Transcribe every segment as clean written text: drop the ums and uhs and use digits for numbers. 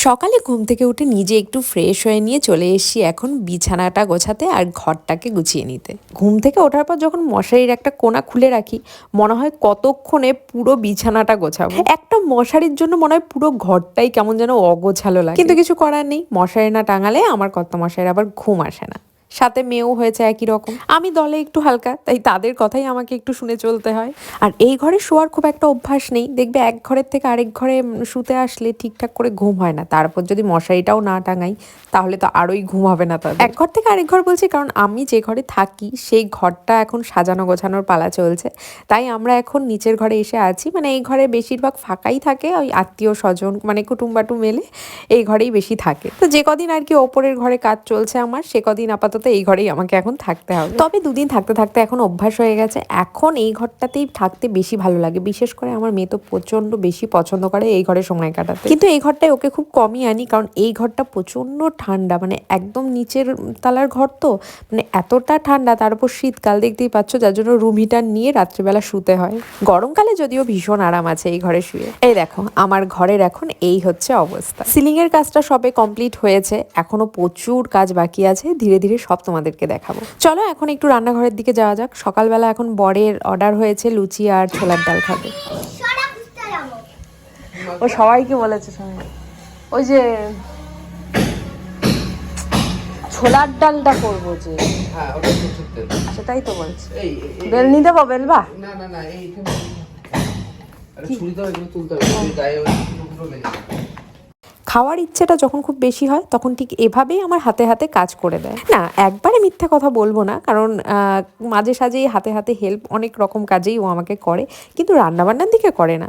সকালে ঘুম থেকে উঠে নিজে একটু ফ্রেশ হয়ে নিয়ে চলে এসেছি এখন বিছানাটা গোছাতে আর ঘরটাকে গুছিয়ে নিতে। ঘুম থেকে ওঠার পর যখন মশারির একটা কোণা খুলে রাখি মনে হয় কতক্ষণে পুরো বিছানাটা গোছাবো। একটা মশারির জন্য মনে হয় পুরো ঘরটাই কেমন যেন অগোছালো লাগে, কিন্তু কিছু করার নেই, মশারি না টাঙালে আমার কর্তামশাইয়ের আবার ঘুম আসে না। সাথে মেয়েও হয়েছে একই রকম, আমি দলে একটু হালকা, তাই তাদের কথাই আমাকে একটু শুনে চলতে হয়। আর এই ঘরে শোয়ার খুব একটা অভ্যাস নেই, দেখবে এক ঘরের থেকে আরেক ঘরে শুতে আসলে ঠিকঠাক করে ঘুম হয় না, তারপর যদি মশারিটাও না টাঙাই তাহলে তো আরোই ঘুম হবে না তাদের। এক ঘর থেকে আরেক ঘর বলছি কারণ আমি যে ঘরে থাকি সেই ঘরটা এখন সাজানো গোছানোর পালা চলছে, তাই আমরা এখন নিচের ঘরে এসে আছি। মানে এই ঘরে বেশিরভাগ ফাঁকাই থাকে, ওই আত্মীয় স্বজন মানে কুটুম্বাটুম মেলে এই ঘরেই বেশি থাকে। তো যে কদিন আর কি ওপরের ঘরে কাজ চলছে আমার, সে কদিন আপাতত এই ঘরেই আমাকে এখন থাকতে হবে। তবে দুদিন থাকতে থাকতে এখন অভ্যাস হয়ে গেছে, এখন এই ঘরটাতেই থাকতে বেশি ভালো লাগে। বিশেষ করে আমার মেয়ে তো প্রচন্ড বেশি পছন্দ করে এই ঘরে সময় কাটাতে, কিন্তু এই ঘরটায় ওকে খুব কমই আনি কারণ এই ঘরটা প্রচন্ড ঠান্ডা, মানে একদম নিচের তালার ঘর তো, মানে এতটা ঠান্ডা, তার উপর শীতকাল দেখতেই পাচ্ছ, যার জন্য রুম হিটার নিয়ে রাত্রিবেলা শুতে হয়। গরমকালে যদিও ভীষণ আরাম আছে এই ঘরে শুয়ে। এই দেখো আমার ঘরের এখন এই হচ্ছে অবস্থা। সিলিং এর কাজটা সবে কমপ্লিট হয়েছে, এখনো প্রচুর কাজ বাকি আছে, ধীরে ধীরে সব তোমাদেরকে দেখাবো। চলো এখন একটু রান্নাঘরের দিকে যাওয়া যাক। সকালবেলা এখন বরের অর্ডার হয়েছে লুচি আর ছোলার ডাল খাবে। ও সবাইকে বলেছে সবাই ওই যে ছোলার ডালটা করবো যে, হ্যাঁ ওটা প্রচুর তেল। সেটাই তো বলছি। বেলনি দেবো, বেলবা? না না না এইখানে আরে ছুরি দাও, এগুলো তুলতে হবে, এই গায়ে ওই টুকরো লেগে যায়। খাওয়ার ইচ্ছেটা যখন খুব বেশি হয় তখন ঠিক এভাবেই আমার হাতে হাতে কাজ করে দেয়। না একবারে মিথ্যা কথা বলবো না, কারণ মাঝে সাঝেই হাতে হাতে হেল্প অনেক রকম কাজেই ও আমাকে করে, কিন্তু রান্নাবান্নার দিকে করে না।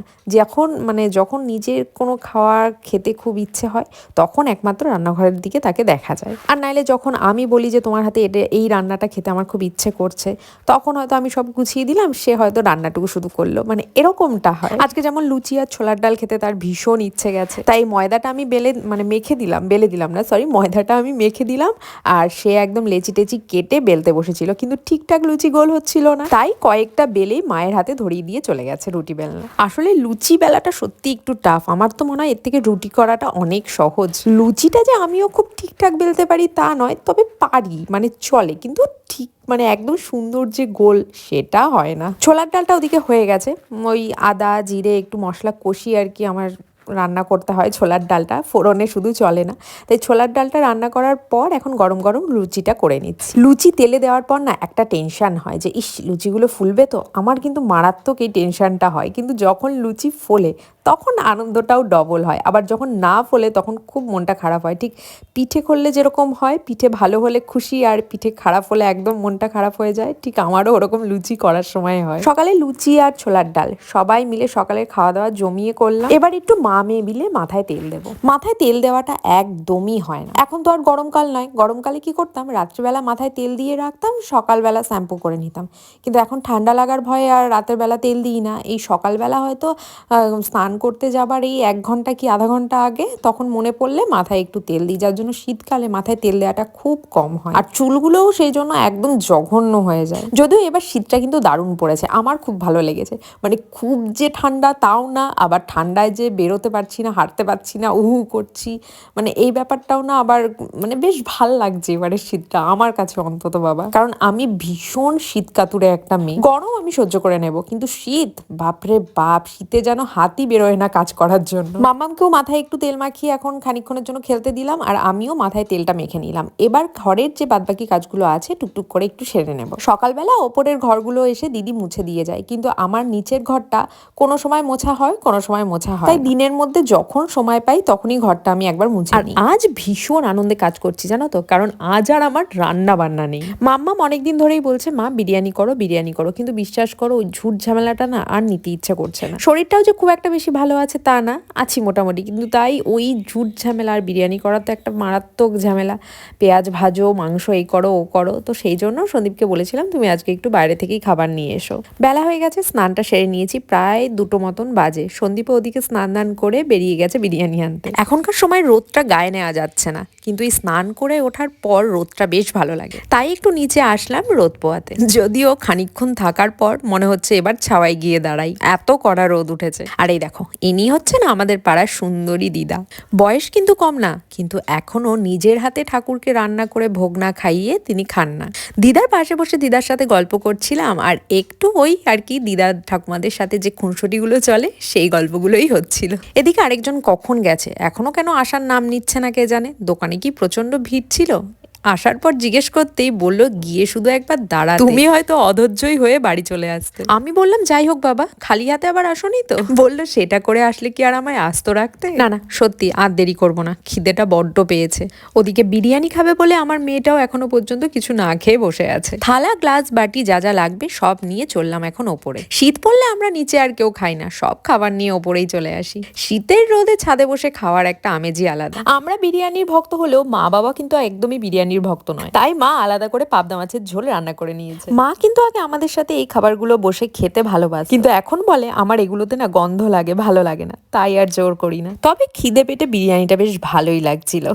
যখন নিজের কোনো খাওয়ার খেতে খুব ইচ্ছে হয় তখন একমাত্র রান্নাঘরের দিকে তাকে দেখা যায়। আর নাইলে যখন আমি বলি যে তোমার হাতে এই রান্নাটা খেতে আমার খুব ইচ্ছে করছে, তখন হয়তো আমি সব গুছিয়ে দিলাম, সে হয়তো রান্নাটুকু শুধু করলো, মানে এরকমটা হয়। আজকে যেমন লুচি আর ছোলার ডাল খেতে তার ভীষণ ইচ্ছে গেছে, তাই ময়দাটা আমি ময়দাটা আমি মেখে দিলাম আর সে একদম লেচি টেচি কেটে বেলতে বসেছিল, কিন্তু ঠিকঠাক লুচি গোল হচ্ছিল না, তাই কয়েকটা বেলেই মায়ের হাতে ধরিয়ে দিয়ে চলে গেছে রুটি বেলনা। আসলে লুচি বেলাটা সত্যি একটু টাফ, আমার তো মনে হয় এর থেকে রুটি করাটা অনেক সহজ। লুচিটা যে আমিও খুব ঠিকঠাক বেলতে পারি তা নয়, তবে পারি, মানে চলে, কিন্তু ঠিক মানে একদম সুন্দর যে গোল সেটা হয় না। ছোলার ডালটা ওদিকে হয়ে গেছে, ওই আদা জিরে একটু মশলা কষিয়ে আর কি আমার রান্না করতে হয় ছোলার ডালটা, ফোড়নে শুধু চলে না, তাই ছোলার ডালটা রান্না করার পর এখন গরম গরম লুচিটা করে নিচ্ছি। লুচি তেলে দেওয়ার পর না একটা টেনশন হয় যে ইস লুচিগুলো ফুলবে তো, আমার কিন্তু মারাত্মক এই টেনশনটা হয়, কিন্তু যখন লুচি ফোলে তখন আনন্দটাও ডবল হয়, আবার যখন না ফোলে তখন খুব মনটা খারাপ হয়। ঠিক পিঠে করলে যেরকম হয়, পিঠে ভালো হলে খুশি আর পিঠে খারাপ হলে একদম মনটা খারাপ হয়ে যায়, ঠিক আমারও ওরকম লুচি করার সময় হয়। সকালে লুচি আর ছোলার ডাল সবাই মিলে সকালের খাওয়া দাওয়া জমিয়ে করলাম। এবার একটু মেয়ে মিলে মাথায় তেল দেবো। মাথায় তেল দেওয়াটা একদমই হয় না, এখন তো আর গরমকাল নয়, গরমকালে কি করতাম রাত্রিবেলা মাথায় তেল দিয়ে রাখতাম, সকালবেলা শ্যাম্পু করে নিতাম, কিন্তু এখন ঠান্ডা লাগার ভয়ে আর রাতের বেলা তেল দিই না। এই সকালবেলা হয়তো স্নান করতে যাবার এই 1 ঘন্টা কি আধা ঘন্টা আগে তখন মনে পড়লে মাথায় একটু তেল দিই, যার জন্য শীতকালে মাথায় তেল দেওয়াটা খুব কম হয়, আর চুলগুলোও সেই জন্য একদম জঘন্য হয়ে যায়। যদিও এবার শীতটা কিন্তু দারুণ পড়েছে, আমার খুব ভালো লেগেছে, মানে খুব যে ঠান্ডা তাও না, আবার ঠান্ডায় যে বেরোতে পারছি না, হাঁটতে পারছি না, উহু করছি, মানে এই ব্যাপারটাও না, আবার মানে বেশ ভাল লাগছে এবারে শীতটা আমার কাছে অন্তত বাবা, কারণ আমি ভীষণ শীত কাতুরে একটা মেয়ে। গরম আমি সহ্য করে নেব, কিন্তু শীত বাপরে বাপ, শীতে যেন হাতই বেরোয় না কাজ করার জন্য। মাম্মামকেও মাথায় একটু তেল মাখিয়ে এখন খানিকক্ষণের জন্য খেলতে দিলাম, আর আমিও মাথায় তেলটা মেখে নিলাম। এবার ঘরের যে বাদবাকি কাজগুলো আছে টুকটুক করে একটু সেরে নেব। সকালবেলা ওপরের ঘরগুলো এসে দিদি মুছে দিয়ে যায়, কিন্তু আমার নিচের ঘরটা কোনো সময় মোছা হয় কোনো সময় মোছা হয়, তাই দিনের মধ্যে যখন সময় পাই তখনই ঘরটা আমি একবার মুছে নিই। আজ ভীষণ আনন্দে কাজ করছি জানো তো, কারণ আজ আর আমার রান্না বান্না নেই। মাম্মাম অনেকদিন ধরেই বলছে মা বিরিয়ানি করো বিরিয়ানি করো, কিন্তু বিশ্বাস করো ওই ঝুট ঝামেলাটা না আর নিতে ইচ্ছা করছে না। শরীরটাও যে খুব একটা বেশি ভালো আছে তা না, আছি মোটামুটি, কিন্তু তাই ওই ঝুট ঝামেলা আর বিরিয়ানি করা তো একটা মারাত্মক ঝামেলা, পেঁয়াজ ভাজো মাংস এই করো ও করো, তো সেই জন্য সন্দীপকে বলেছিলাম তুমি আজকে একটু বাইরে থেকেই খাবার নিয়ে এসো। বেলা হয়ে গেছে, স্নানটা সেরে নিয়েছি, প্রায় 2টো মতন বাজে। সন্দীপ ওদিকে স্নান দান করে বেরিয়ে গেছে বিরিয়ানি আনতে। এখনকার সময় রোদটা গায়ে নেওয়া যাচ্ছে না, কিন্তু এই স্নান করে ওঠার পর রোদটা বেশ ভালো লাগে, তাই একটু নিচে আসলাম রোদ পোয়াতে। যদিও খানিকক্ষণ থাকার পর মনে হচ্ছে এবার ছাওয়ায় গিয়ে দাঁড়াই, এত কড়া রোদ উঠেছে। আর এই দেখো ইনি হচ্ছেন আমাদের পাড়ার সুন্দরী দিদা। বয়স কিন্তু কম না, কিন্তু এখনো নিজের হাতে ঠাকুরকে রান্না করে ভোগ না খাইয়ে তিনি খান না। দিদার পাশে বসে দিদার সাথে গল্প করছিলাম, আর একটু ওই আর কি দিদা ঠাকুমাদের সাথে যে খুনসুটিগুলো চলে সেই গল্পগুলোই হচ্ছিল। এদিকে আরেকজন কখন গেছে, এখনো কেন আসার নাম নিচ্ছে না কে জানে। দোকানে কি প্রচন্ড ভিড় ছিল? আসার পর জিজ্ঞেস করতেই বলল গিয়ে শুধু একবার দাঁড়াতে, তুমি হয়তো অধৈর্যই হয়ে বাড়ি চলে আসতে। আমি বললাম যাই হোক বাবা, খালি হাতে আবার আসোনি তো? বললো সেটা করে আসলে কি আর আমায় আস্ত রাখতে। না না সত্যি আর দেরি করবো না, খিদেটা বড্ড পেয়েছে। ওদিকে বিরিয়ানি খাবে বলে আমার মেয়েটাও এখনো পর্যন্ত কিছু না খেয়ে বসে আছে। থালা গ্লাস বাটি যা যা লাগবে সব নিয়ে চললাম এখন ওপরে। শীত পড়লে আমরা নিচে আর কেউ খাই না, সব খাবার নিয়ে ওপরেই চলে আসি। শীতের রোদে ছাদে বসে খাওয়ার একটা আমেজই আলাদা। আমরা বিরিয়ানির ভক্ত হলেও মা বাবা কিন্তু একদমই বিরিয়ানির ভক্ত নয়, তাই মা আলাদা করে পাবদা মাছের ঝোল রান্না করে নিয়েছে। মা কিন্তু আগে আমাদের সাথে এই খাবারগুলো বসে খেতে ভালোবাসে, কিন্তু এখন বলে আমার এগুলোতে না গন্ধ লাগে, ভালো লাগে না, তাই আর জোর করি না। তবে খিদে পেটে বিরিয়ানিটা বেশ ভালোই লাগছিল।